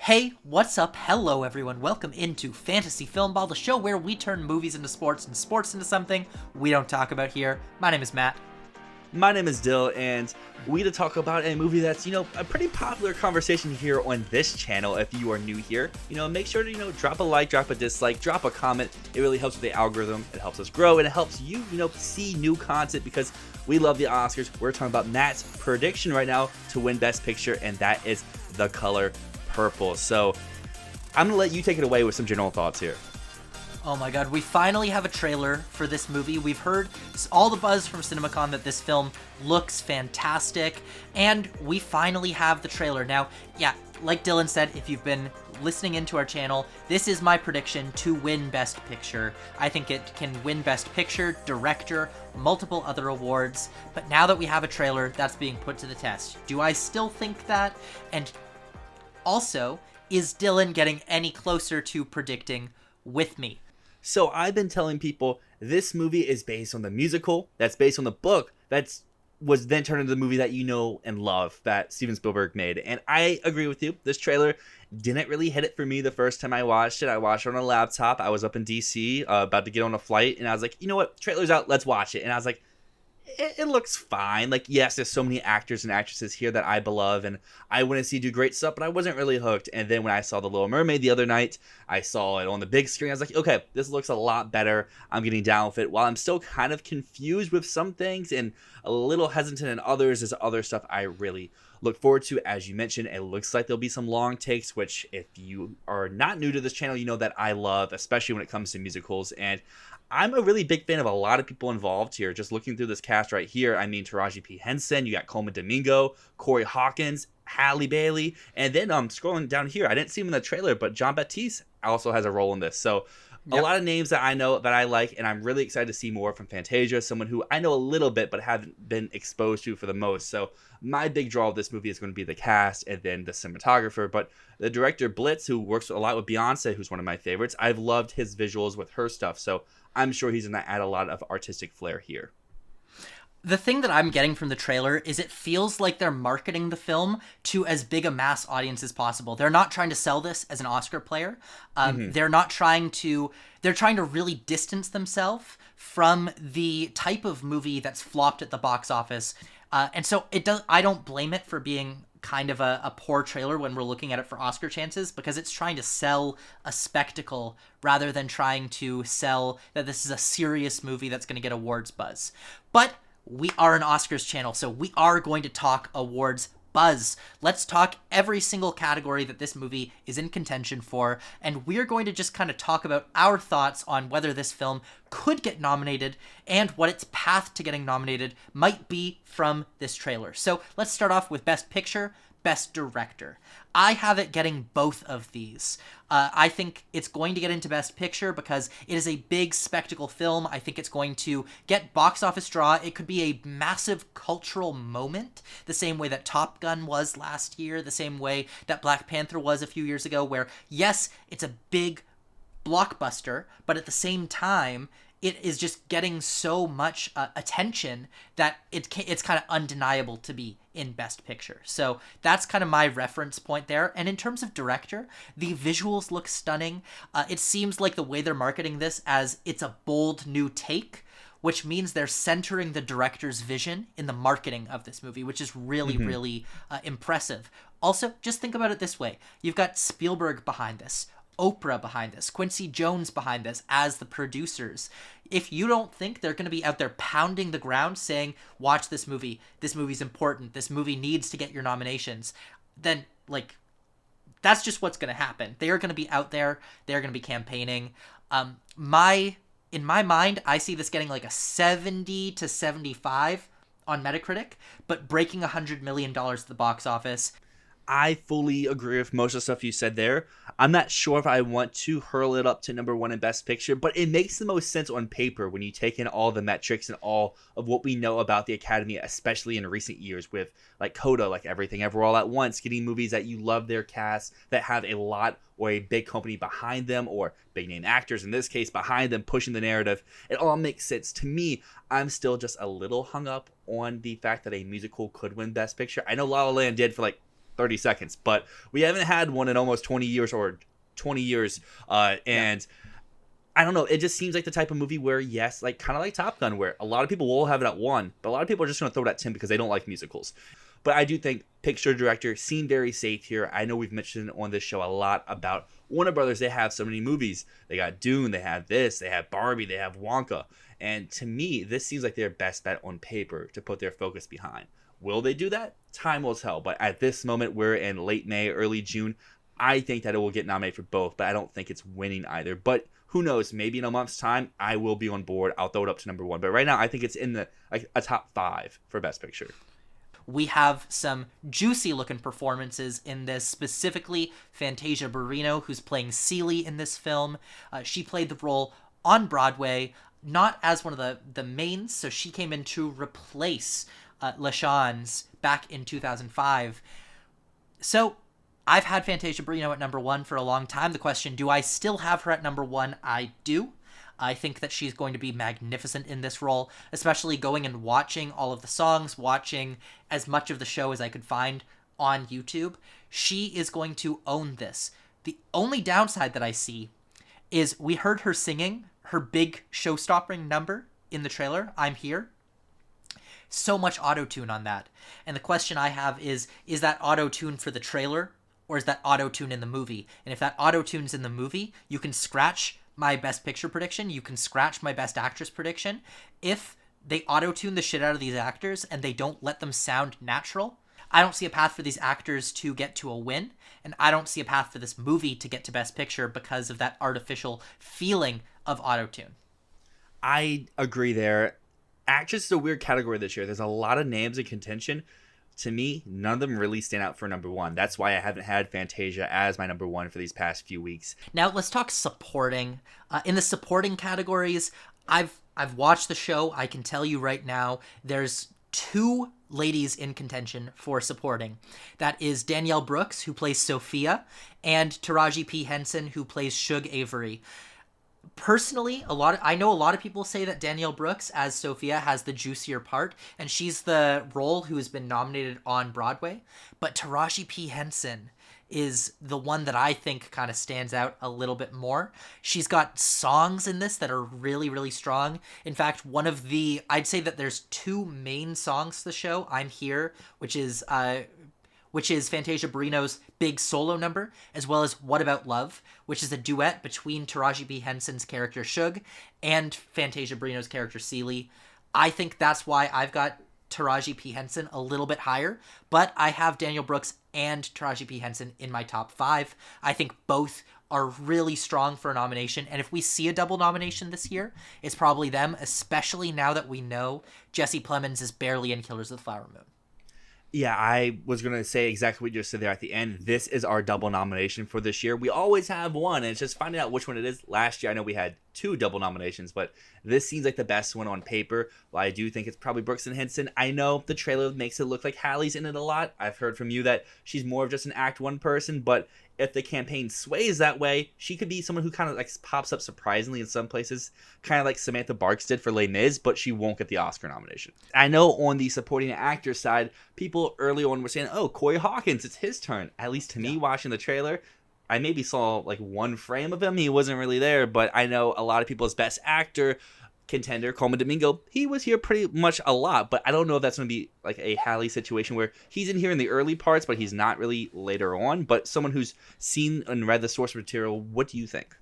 Hey, what's up? Hello, everyone. Welcome into Fantasy Filmball, the show where we turn movies into sports and sports into something we don't talk about here. My name is Matt. My name is Dyl, and we to talk about a movie that's, a pretty popular conversation here on this channel. If you are new here, make sure to, drop a like, drop a dislike, drop a comment. It really helps with the algorithm. It helps us grow, and it helps you, see new content because we love the Oscars. We're talking about Matt's prediction right now to win Best Picture, and that is The Color Purple. So I'm gonna let you take it away with some general thoughts here. Oh my god, we finally have a trailer for this movie. We've heard all the buzz from CinemaCon that this film looks fantastic, and we finally have the trailer. Now, yeah, like Dylan said, if you've been listening into our channel, this is my prediction to win Best Picture. I think it can win Best Picture, Director, multiple other awards, but now that we have a trailer, that's being put to the test. Do I still think that? And also, is Dylan getting any closer to predicting with me? So I've been telling people this movie is based on the musical, that's based on the book, was then turned into the movie that you know and love that Steven Spielberg made. And I agree with you. This trailer didn't really hit it for me the first time I watched it. I watched it on a laptop. I was up in DC, about to get on a flight, and I was like, you know what? Trailer's out. Let's watch it. And I was like, it looks fine. Like, yes, there's so many actors and actresses here that I love, and I want to see do great stuff, but I wasn't really hooked. And then when I saw The Little Mermaid the other night, I saw it on the big screen. I was like, okay, this looks a lot better. I'm getting down with it. While I'm still kind of confused with some things and a little hesitant in others, there's other stuff I really look forward to. As you mentioned, it looks like there'll be some long takes, which if you are not new to this channel, you know that I love, especially when it comes to musicals. And I'm a really big fan of a lot of people involved here. Just looking through this cast right here, I mean, Taraji P. Henson, you got Coleman Domingo, Corey Hawkins, Halle Bailey, and then scrolling down here, I didn't see him in the trailer, but John Baptiste also has a role in this. So a lot of names that I know that I like, and I'm really excited to see more from Fantasia, someone who I know a little bit but haven't been exposed to for the most. So my big draw of this movie is going to be the cast and then the cinematographer. But the director Blitz, who works a lot with Beyonce, who's one of my favorites, I've loved his visuals with her stuff. So I'm sure he's going to add a lot of artistic flair here. The thing that I'm getting from the trailer is it feels like they're marketing the film to as big a mass audience as possible. They're not trying to sell this as an Oscar player. They're trying to really distance themselves from the type of movie that's flopped at the box office. And so I don't blame it for being kind of a poor trailer when we're looking at it for Oscar chances, because it's trying to sell a spectacle rather than trying to sell that this is a serious movie that's going to get awards buzz. But we are an Oscars channel, so we are going to talk awards buzz. Let's talk every single category that this movie is in contention for, and we're going to just kind of talk about our thoughts on whether this film could get nominated and what its path to getting nominated might be from this trailer. So let's start off with Best Picture, Best Director. I have it getting both of these. I think it's going to get into Best Picture because it is a big spectacle film. I think it's going to get box office draw. It could be a massive cultural moment, the same way that Top Gun was last year, the same way that Black Panther was a few years ago, where, yes, it's a big blockbuster, but at the same time, it is just getting so much attention that it's kind of undeniable to be in Best Picture. So that's kind of my reference point there. And in terms of director, the visuals look stunning. It seems like the way they're marketing this as it's a bold new take, which means they're centering the director's vision in the marketing of this movie, which is really, really impressive. Also, just think about it this way. You've got Spielberg behind this, Oprah behind this, Quincy Jones behind this as the producers. If you don't think they're going to be out there pounding the ground saying, watch this movie's important, this movie needs to get your nominations, then, that's just what's going to happen. They are going to be out there. They're going to be campaigning. In my mind, I see this getting like a 70 to 75 on Metacritic, but breaking $100 million at the box office. I fully agree with most of the stuff you said there. I'm not sure if I want to hurl it up to number one in Best Picture, but it makes the most sense on paper when you take in all the metrics and all of what we know about the Academy, especially in recent years with like Coda, like Everything Ever All at Once, getting movies that you love their cast, that have a lot or a big company behind them, or big name actors in this case behind them pushing the narrative. It all makes sense to me. I'm still just a little hung up on the fact that a musical could win Best Picture. I know La La Land did for like 30 seconds. But we haven't had one in almost 20 years or 20 years. And I don't know. It just seems like the type of movie where, yes, like kind of like Top Gun, where a lot of people will have it at 1, but a lot of people are just going to throw it at 10 because they don't like musicals. But I do think picture director seem very safe here. I know we've mentioned on this show a lot about Warner Brothers. They have so many movies. They got Dune. They have this. They have Barbie. They have Wonka. And to me, this seems like their best bet on paper to put their focus behind. Will they do that? Time will tell. But at this moment, we're in late May, early June. I think that it will get nominated for both, but I don't think it's winning either. But who knows? Maybe in a month's time, I will be on board. I'll throw it up to number 1. But right now, I think it's in the a top 5 for Best Picture. We have some juicy looking performances in this, specifically Fantasia Barrino, who's playing Celie in this film. She played the role on Broadway, not as one of the mains, so she came in to replace LaShawne's back in 2005. So I've had Fantasia Barrino at number 1 for a long time. The question, do I still have her at number 1? I do. I think that she's going to be magnificent in this role, especially going and watching all of the songs, watching as much of the show as I could find on YouTube. She is going to own this. The only downside that I see is we heard her singing her big show-stopping number in the trailer, I'm Here. So much auto-tune on that. And the question I have is that auto-tune for the trailer, or is that auto-tune in the movie? And if that auto-tune's in the movie, you can scratch my Best Picture prediction, you can scratch my Best Actress prediction. If they auto-tune the shit out of these actors and they don't let them sound natural, I don't see a path for these actors to get to a win, and I don't see a path for this movie to get to Best Picture because of that artificial feeling of auto-tune. I agree there. Actress is a weird category this year. There's a lot of names in contention. To me, none of them really stand out for number 1. That's why I haven't had Fantasia as my number 1 for these past few weeks. Now let's talk supporting. In the supporting categories, I've watched the show. I can tell you right now, there's 2 ladies in contention for supporting. That is Danielle Brooks, who plays Sophia, and Taraji P. Henson, who plays Shug Avery. Personally, I know a lot of people say that Danielle Brooks as Sophia has the juicier part, and she's the role who has been nominated on Broadway, but Taraji P. Henson is the one that I think kind of stands out a little bit more. She's got songs in this that are really, really strong. In fact, I'd say that there's 2 main songs to the show. I'm Here, which is Fantasia Barrino's big solo number, as well as What About Love, which is a duet between Taraji P. Henson's character Shug and Fantasia Barrino's character Celie. I think that's why I've got Taraji P. Henson a little bit higher, but I have Danielle Brooks and Taraji P. Henson in my top 5. I think both are really strong for a nomination, and if we see a double nomination this year, it's probably them, especially now that we know Jesse Plemons is barely in Killers of the Flower Moon. Yeah, I was going to say exactly what you just said there at the end. This is our double nomination for this year. We always have one, and it's just finding out which one it is. Last year, I know we had 2 double nominations, but this seems like the best one on paper. While I do think it's probably Brooks and Henson, I know the trailer makes it look like Hallie's in it a lot. I've heard from you that she's more of just an Act 1 person, but if the campaign sways that way, she could be someone who kind of like pops up surprisingly in some places, kind of like Samantha Barks did for Les Mis, but she won't get the Oscar nomination. I know on the supporting actor side, people early on were saying, oh, Corey Hawkins, it's his turn. At least to me, watching the trailer, I maybe saw like 1 frame of him. He wasn't really there, but I know a lot of people's best actor contender, Coleman Domingo, he was here pretty much a lot, but I don't know if that's going to be like a Hallie situation where he's in here in the early parts, but he's not really later on. But someone who's seen and read the source material, what do you think?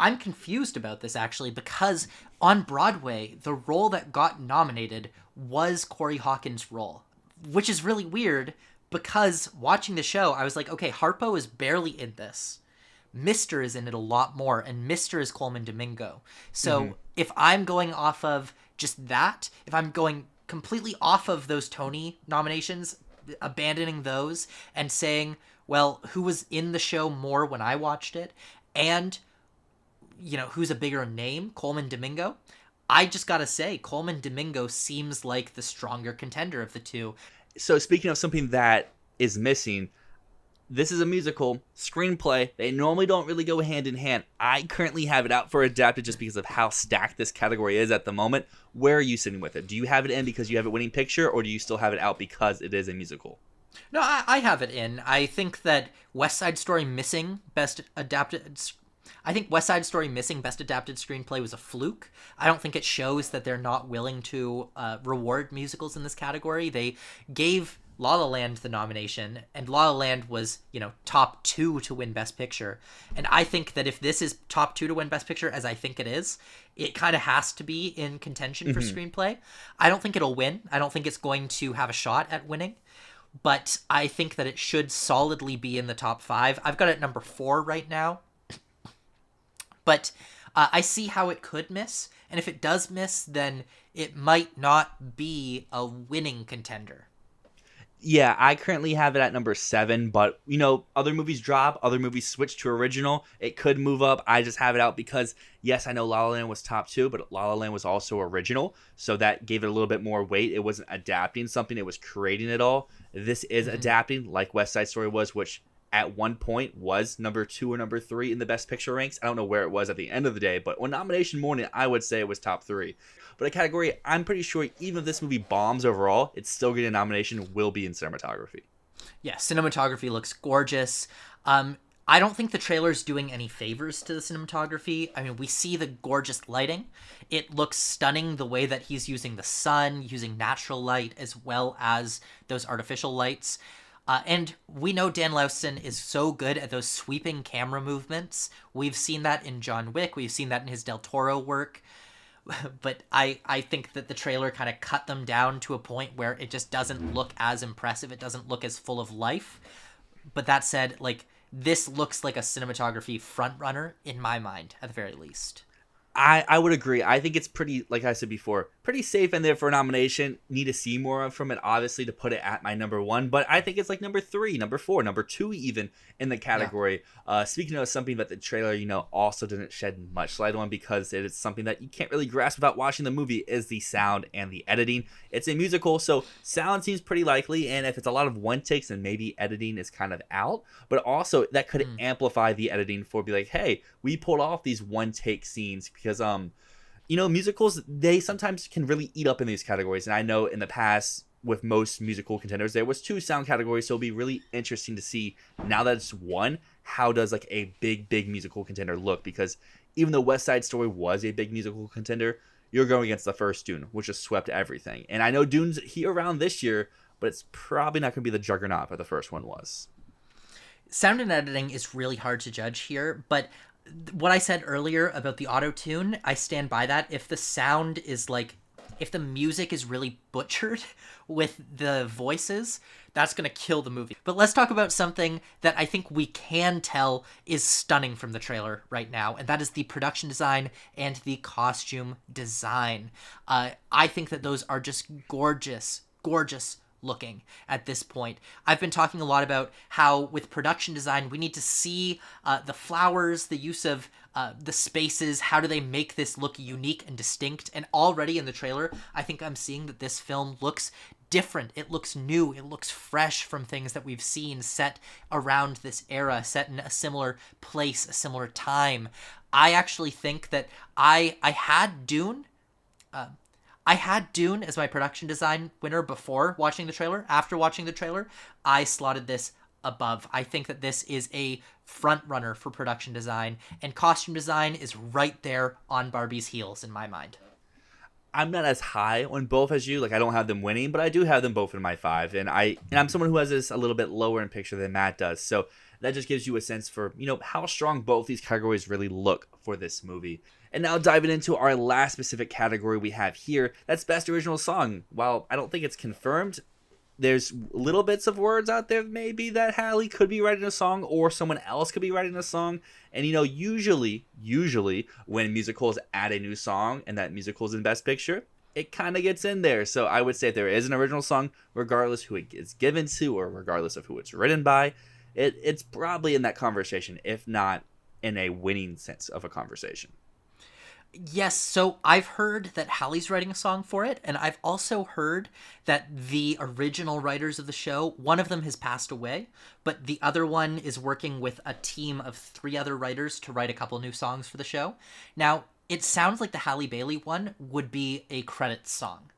I'm confused about this, actually, because on Broadway, the role that got nominated was Corey Hawkins' role, which is really weird because watching the show, I was like, okay, Harpo is barely in this. Mr. is in it a lot more, and Mr. is Coleman Domingo. So if I'm going off of just that, if I'm going completely off of those Tony nominations, abandoning those and saying, well, who was in the show more when I watched it, and, you know, who's a bigger name, Coleman Domingo, I just gotta say, Coleman Domingo seems like the stronger contender of the 2. So speaking of something that is missing, this is a musical screenplay. They normally don't really go hand in hand. I currently have it out for adapted just because of how stacked this category is at the moment. Where are you sitting with it? Do you have it in because you have it winning picture, or do you still have it out because it is a musical? No, I have it in. I think that West Side Story missing best adapted. I think West Side Story missing best adapted screenplay was a fluke. I don't think it shows that they're not willing to reward musicals in this category. They gave La La Land the nomination, and La La Land was, top two to win Best Picture. And I think that if this is top two to win Best Picture, as I think it is, it kind of has to be in contention for screenplay. I don't think it'll win. I don't think it's going to have a shot at winning. But I think that it should solidly be in the top five. I've got it number 4 right now. But I see how it could miss. And if it does miss, then it might not be a winning contender. Yeah, I currently have it at number 7, but other movies drop, other movies switch to original. It could move up. I just have it out because, yes, I know La La Land was top 2, but La La Land was also original, so that gave it a little bit more weight. It wasn't adapting something, it was creating it all. This is adapting, like West Side Story was, which at one point was number 2 or number 3 in the Best Picture ranks. I don't know where it was at the end of the day, but on nomination morning, I would say it was top 3. But a category I'm pretty sure even if this movie bombs overall, it's still getting a nomination, will be in cinematography. Yeah, cinematography looks gorgeous. I don't think the trailer's doing any favors to the cinematography. I mean, we see the gorgeous lighting. It looks stunning the way that he's using the sun, using natural light, as well as those artificial lights. And we know Dan Laustsen is so good at those sweeping camera movements. We've seen that in John Wick. We've seen that in his Del Toro work. But I think that the trailer kind of cut them down to a point where it just doesn't look as impressive. It doesn't look as full of life. But that said, this looks like a cinematography frontrunner in my mind, at the very least. I would agree. I think it's pretty, like I said before, pretty safe in there for a nomination. Need to see more from it, obviously, to put it at my number 1. But I think it's like number 3, number 4, number 2 even in the category. Yeah. Speaking of something that the trailer, also didn't shed much light on because it is something that you can't really grasp without watching the movie is the sound and the editing. It's a musical, so sound seems pretty likely. And if it's a lot of one takes, then maybe editing is kind of out. But also that could amplify the editing for be like, hey, we pulled off these one take scenes because musicals, they sometimes can really eat up in these categories. And I know in the past with most musical contenders there was 2 sound categories, so it'll be really interesting to see now that it's 1, how does a big musical contender look? Because even though West Side Story was a big musical contender, you're going against the first Dune, which just swept everything. And I know Dune's here around this year, but it's probably not going to be the juggernaut that the first one was. Sound and editing is really hard to judge here, but what I said earlier about the auto-tune, I stand by that. If the sound is if the music is really butchered with the voices, that's going to kill the movie. But let's talk about something that I think we can tell is stunning from the trailer right now, and that is the production design and the costume design. I think that those are just gorgeous looking at this point. I've been talking a lot about how with production design we need to see the flowers, the use of the spaces, how do they make this look unique and distinct. And already in the trailer I think I'm seeing that this film looks different. It looks new. It looks fresh from things that we've seen set around this era, set in a similar place, a similar time. I actually think that I had Dune as my production design winner before watching the trailer. After watching the trailer, I slotted this above. I think that this is a front runner for production design, and costume design is right there on Barbie's heels in my mind. I'm not as high on both as you. I don't have them winning, but I do have them both in my 5. And I'm someone who has this a little bit lower in picture than Matt does. So that just gives you a sense for, how strong both these categories really look for this movie. And now diving into our last specific category we have here, that's Best Original Song. While I don't think it's confirmed, there's little bits of words out there maybe that Halle could be writing a song or someone else could be writing a song. And usually when musicals add a new song and that musical's in Best Picture, it kind of gets in there. So I would say if there is an original song, regardless who it is given to or regardless of who it's written by, it's probably in that conversation, if not in a winning sense of a conversation. Yes, so I've heard that Halle's writing a song for it, and I've also heard that the original writers of the show, one of them has passed away, but the other one is working with a team of 3 other writers to write a couple new songs for the show. Now, it sounds like the Halle Bailey one would be a credits song.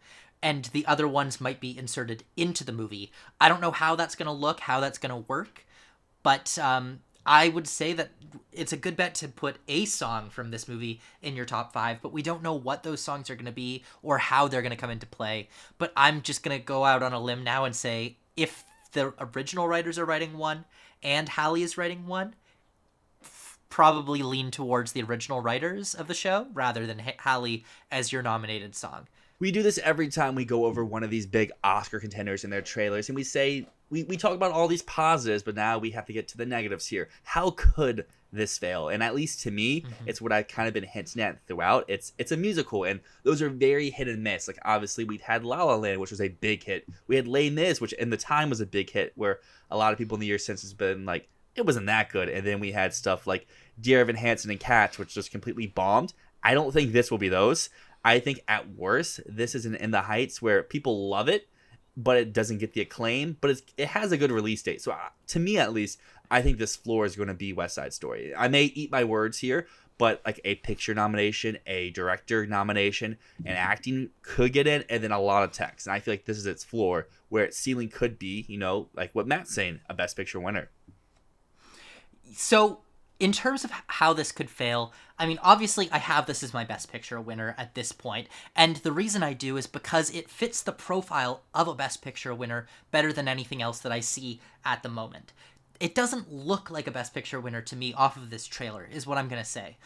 and the other ones might be inserted into the movie. I don't know how that's going to look, how that's going to work, but I would say that it's a good bet to put a song from this movie in your top 5, but we don't know what those songs are going to be or how they're going to come into play. But I'm just going to go out on a limb now and say if the original writers are writing one and Hallie is writing one, probably lean towards the original writers of the show rather than Hallie as your nominated song. We do this every time we go over one of these big Oscar contenders in their trailers, and we say, we talk about all these positives, but now we have to get to the negatives here. How could this fail? And at least to me, it's what I've kind of been hinting at throughout. It's a musical, and those are very hit and miss. Like, obviously, we'd had La La Land, which was a big hit. We had Les Mis, which in the time was a big hit, where a lot of people in the years since has been like, it wasn't that good. And then we had stuff like Dear Evan Hansen and Cats, which just completely bombed. I don't think this will be those. I think at worst, this is In the Heights where people love it, but it doesn't get the acclaim, but it has a good release date. So to me, at least, I think this floor is going to be West Side Story. I may eat my words here, but like a picture nomination, a director nomination, and acting could get in, and then a lot of text. And I feel like this is its floor, where its ceiling could be, like what Matt's saying, a Best Picture winner. So in terms of how this could fail, I mean, obviously I have this as my Best Picture winner at this point, and the reason I do is because it fits the profile of a Best Picture winner better than anything else that I see at the moment. It doesn't look like a Best Picture winner to me off of this trailer, is what I'm going to say.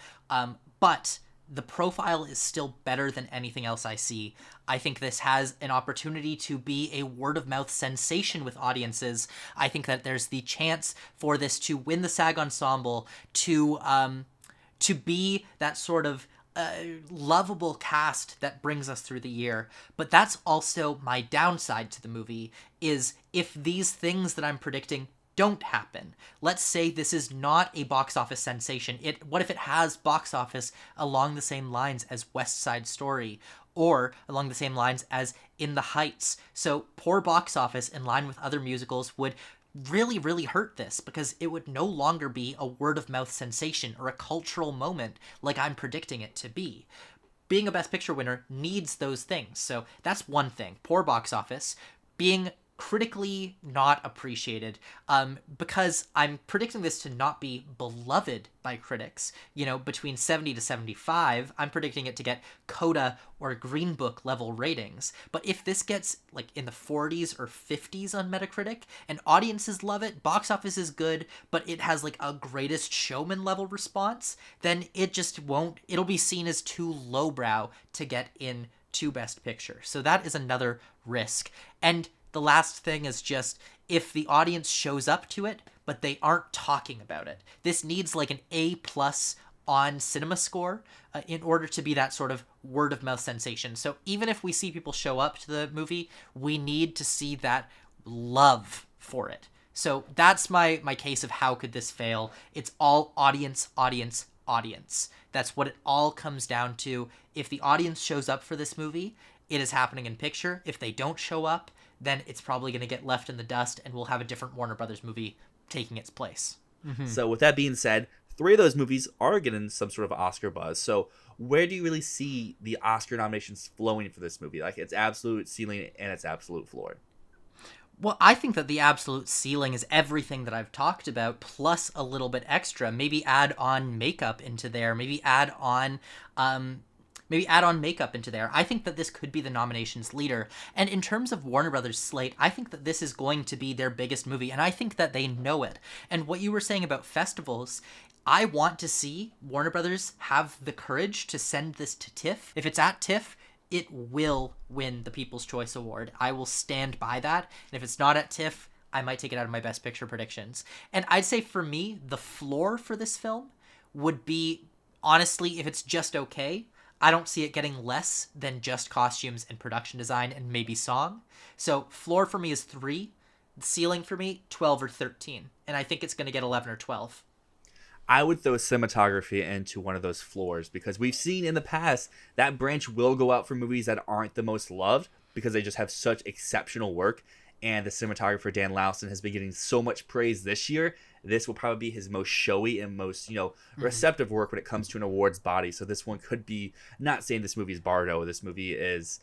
But the profile is still better than anything else I see. I think this has an opportunity to be a word-of-mouth sensation with audiences. I think that there's the chance for this to win the SAG Ensemble, to be that sort of lovable cast that brings us through the year. But that's also my downside to the movie, is if these things that I'm predicting don't happen. Let's say this is not a box office sensation. What if it has box office along the same lines as West Side Story, or along the same lines as In the Heights? So poor box office in line with other musicals would really, really hurt this, because it would no longer be a word-of-mouth sensation or a cultural moment like I'm predicting it to be. Being a Best Picture winner needs those things. So that's one thing. Poor box office, being critically not appreciated, because I'm predicting this to not be beloved by critics. Between 70 to 75, I'm predicting it to get Coda or Green Book level ratings. But if this gets like in the 40s or 50s on Metacritic and audiences love it, box office is good, but it has like a Greatest Showman level response, then it just won't, it'll be seen as too lowbrow to get into Best Picture. So that is another risk. And the last thing is just, if the audience shows up to it, but they aren't talking about it. This needs like an A+ on Cinema Score in order to be that sort of word-of-mouth sensation. So even if we see people show up to the movie, we need to see that love for it. So that's my case of how could this fail. It's all audience, audience, audience. That's what it all comes down to. If the audience shows up for this movie, it is happening in picture. If they don't show up, then it's probably going to get left in the dust, and we'll have a different Warner Brothers movie taking its place. So with that being said, 3 of those movies are getting some sort of Oscar buzz. So where do you really see the Oscar nominations flowing for this movie? Like its absolute ceiling and its absolute floor? Well, I think that the absolute ceiling is everything that I've talked about, plus a little bit extra. Maybe add on makeup into there. Maybe add on makeup into there. I think that this could be the nominations leader. And in terms of Warner Brothers' slate, I think that this is going to be their biggest movie, and I think that they know it. And what you were saying about festivals, I want to see Warner Brothers have the courage to send this to TIFF. If it's at TIFF, it will win the People's Choice Award. I will stand by that. And if it's not at TIFF, I might take it out of my Best Picture predictions. And I'd say for me, the floor for this film would be, honestly, if it's just okay, I don't see it getting less than just costumes and production design and maybe song. So floor for me is 3. The ceiling for me, 12 or 13. And I think it's going to get 11 or 12. I would throw cinematography into one of those floors, because we've seen in the past that branch will go out for movies that aren't the most loved because they just have such exceptional work. And the cinematographer Dan Lowson has been getting so much praise this year. This will probably be his most showy and most, receptive work when it comes to an awards body. So this one could be, not saying this movie is Bardo. This movie is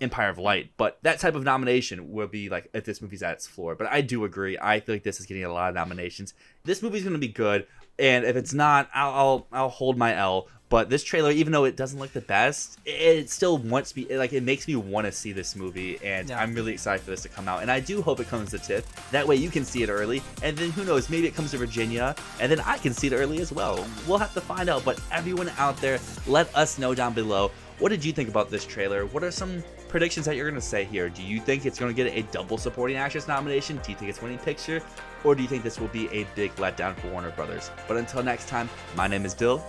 Empire of Light, but that type of nomination will be like if this movie's at its floor. But I do agree. I feel like this is getting a lot of nominations. This movie's going to be good, and if it's not, I'll hold my L. But this trailer, even though it doesn't look the best, it still wants me, like, it makes me want to see this movie, and I'm really excited for this to come out. And I do hope it comes to TIFF. That way you can see it early, and then who knows, maybe it comes to Virginia, and then I can see it early as well. We'll have to find out. But everyone out there, let us know down below. What did you think about this trailer? What are some predictions that you're going to say here? Do you think it's going to get a double supporting actress nomination? Do you think it's winning picture? Or do you think this will be a big letdown for Warner Brothers? But until next time, my name is Dyl.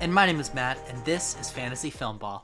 And my name is Matt, and this is Fantasy Filmball.